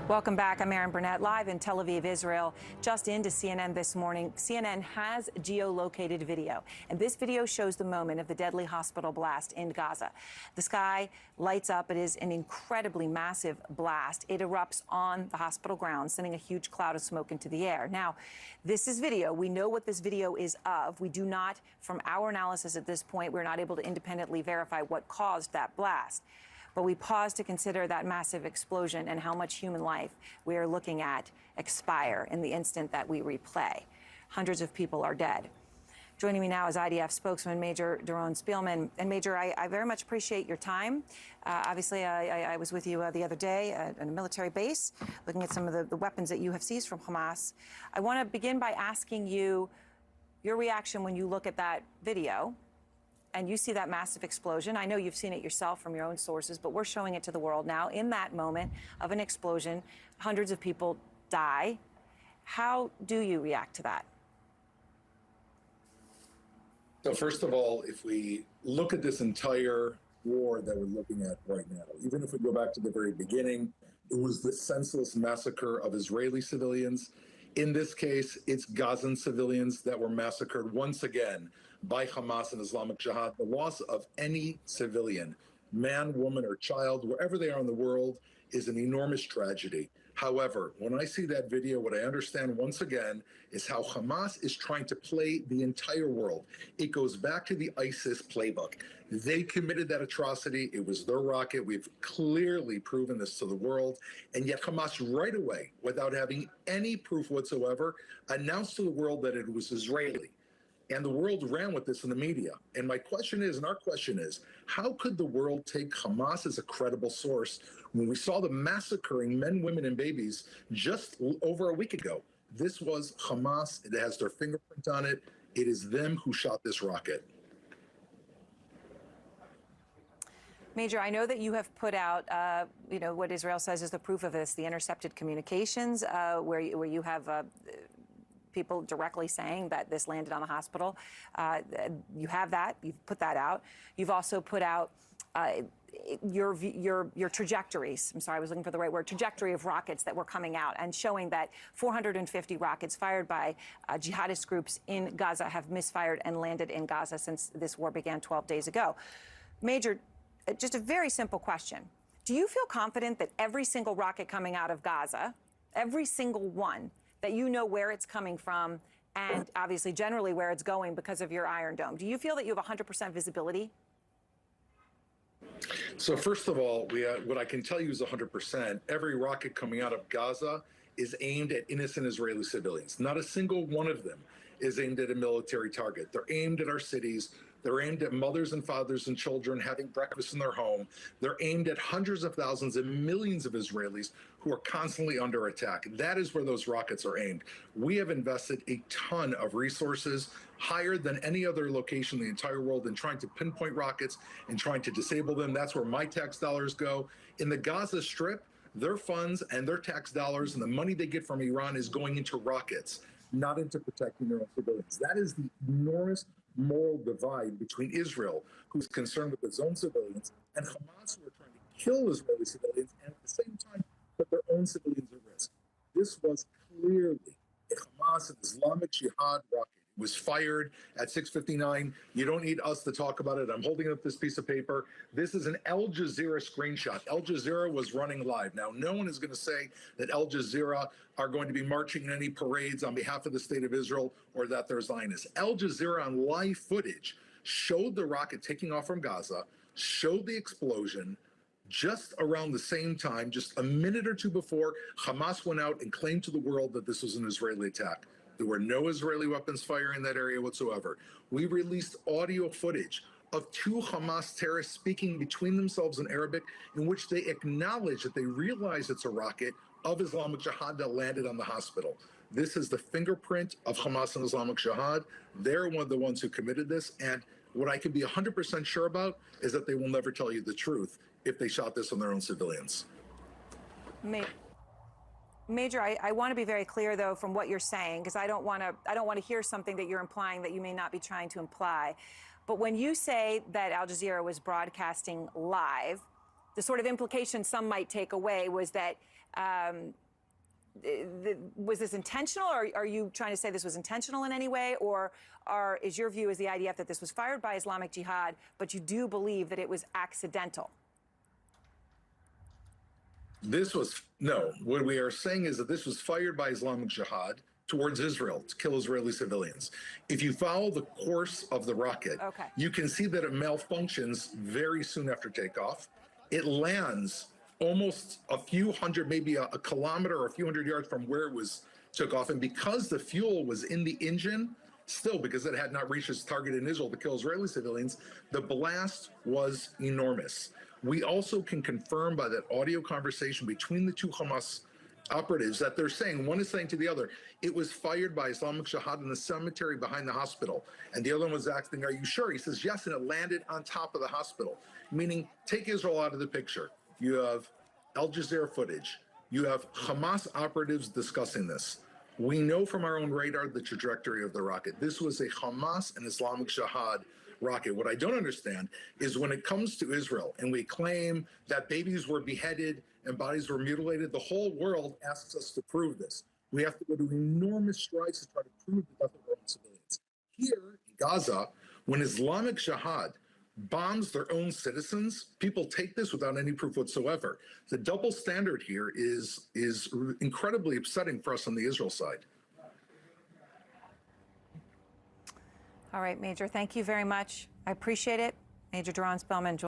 Welcome back. I'm Erin Burnett, live in Tel Aviv, Israel. Just into CNN this morning. CNN has geolocated video, and this video shows the moment of the deadly hospital blast in Gaza. The sky lights up. It is an incredibly massive blast. It erupts on the hospital grounds, sending a huge cloud of smoke into the air. Now, this is video. We know what this video is of. We do not, from our analysis at this point, we're not able to independently verify what caused that blast. But we pause to consider that massive explosion and how much human life we are looking at expire in the instant that we replay. Hundreds of people are dead. Joining me now is IDF spokesman Major Doron Spielman. And Major, I very much appreciate your time. Obviously, I was with you the other day at a military base, looking at some of the weapons that you have seized from Hamas. I want to begin by asking you your reaction when you look at that video and you see that massive explosion. I know you've seen it yourself from your own sources, but we're showing it to the world now. In that moment of an explosion, hundreds of people die. How do you react to that? So first of all, if we look at this entire war that we're looking at right now, even if we go back to the very beginning, it was the senseless massacre of Israeli civilians. In this case, it's Gazan civilians that were massacred once again by Hamas and Islamic Jihad. The loss of any civilian, man, woman, or child, wherever they are in the world, is an enormous tragedy. However, when I see that video, what I understand once again is how Hamas is trying to play the entire world. It goes back to the ISIS playbook. They committed that atrocity. It was their rocket. We've clearly proven this to the world. And yet Hamas right away, without having any proof whatsoever, announced to the world that it was Israeli. And the world ran with this in the media. And my question is, and our question is, how could the world take Hamas as a credible source when we saw them massacring men, women, and babies just over a week ago? This was Hamas. It has their fingerprint on it. It is them who shot this rocket. Major, I know that you have put out, what Israel says is the proof of this, the intercepted communications, where you have people directly saying that this landed on the hospital. You have that. You've put that out. You've also put out your trajectories. I'm sorry, I was looking for the right word. Trajectory of rockets that were coming out and showing that 450 rockets fired by jihadist groups in Gaza have misfired and landed in Gaza since this war began 12 days ago. Major, just a very simple question. Do you feel confident that every single rocket coming out of Gaza, every single one, that you know where it's coming from and obviously generally where it's going because of your Iron Dome? Do you feel that you have 100% visibility? So first of all, what I can tell you is 100%. Every rocket coming out of Gaza is aimed at innocent Israeli civilians. Not a single one of them is aimed at a military target. They're aimed at our cities. They're aimed at mothers and fathers and children having breakfast in their home. They're aimed at hundreds of thousands and millions of Israelis who are constantly under attack. That is where those rockets are aimed. We have invested a ton of resources, higher than any other location in the entire world, in trying to pinpoint rockets and trying to disable them. That's where my tax dollars go. In the Gaza Strip, their funds and their tax dollars and the money they get from Iran is going into rockets, not into protecting their own civilians. That is the enormous moral divide between Israel, who's concerned with its own civilians, and Hamas, who are trying to kill Israeli civilians and at the same time put their own civilians at risk. This was clearly a Hamas and Islamic Jihad rocket. It was fired at 6:59. You don't need us to talk about it. I'm holding up this piece of paper. This is an Al Jazeera screenshot. Al Jazeera was running live. Now, no one is going to say that Al Jazeera are going to be marching in any parades on behalf of the state of Israel or that they're Zionists. Al Jazeera on live footage showed the rocket taking off from Gaza, showed the explosion just around the same time, just a minute or two before Hamas went out and claimed to the world that this was an Israeli attack. There were no Israeli weapons firing in that area whatsoever. We released audio footage of two Hamas terrorists speaking between themselves in Arabic, in which they acknowledge that they realize it's a rocket of Islamic Jihad that landed on the hospital. This is the fingerprint of Hamas and Islamic Jihad. They're one of the ones who committed this. And what I can be 100% sure about is that they will never tell you the truth if they shot this on their own civilians. Major, I want to be very clear, though, from what you're saying, because I don't want to hear something that you're implying that you may not be trying to imply. But when you say that Al Jazeera was broadcasting live, the sort of implication some might take away was that was this intentional, or are you trying to say this was intentional in any way, or is your view as the IDF that this was fired by Islamic Jihad, but you do believe that it was accidental? No, what we are saying is that this was fired by Islamic Jihad towards Israel to kill Israeli civilians. If you follow the course of the rocket, you can see that it malfunctions very soon after takeoff. It lands almost a few hundred, maybe a kilometer or a few hundred yards from where it took off. And because the fuel was in the engine, still because it had not reached its target in Israel to kill Israeli civilians, the blast was enormous. We also can confirm by that audio conversation between the two Hamas operatives that they're saying, one is saying to the other, it was fired by Islamic Jihad in the cemetery behind the hospital. And the other one was asking, are you sure? He says, yes, and it landed on top of the hospital. Meaning, take Israel out of the picture. You have Al Jazeera footage. You have Hamas operatives discussing this. We know from our own radar the trajectory of the rocket. This was a Hamas and Islamic Jihad rocket. What I don't understand is when it comes to Israel and we claim that babies were beheaded and bodies were mutilated, the whole world asks us to prove this. We have to go to enormous strides to try to prove the death of our own civilians. Here in Gaza, when Islamic Jihad bombs their own citizens, people take this without any proof whatsoever. The double standard here is incredibly upsetting for us on the Israel side. All right, Major, thank you very much. I appreciate it. Major Doron Spellman.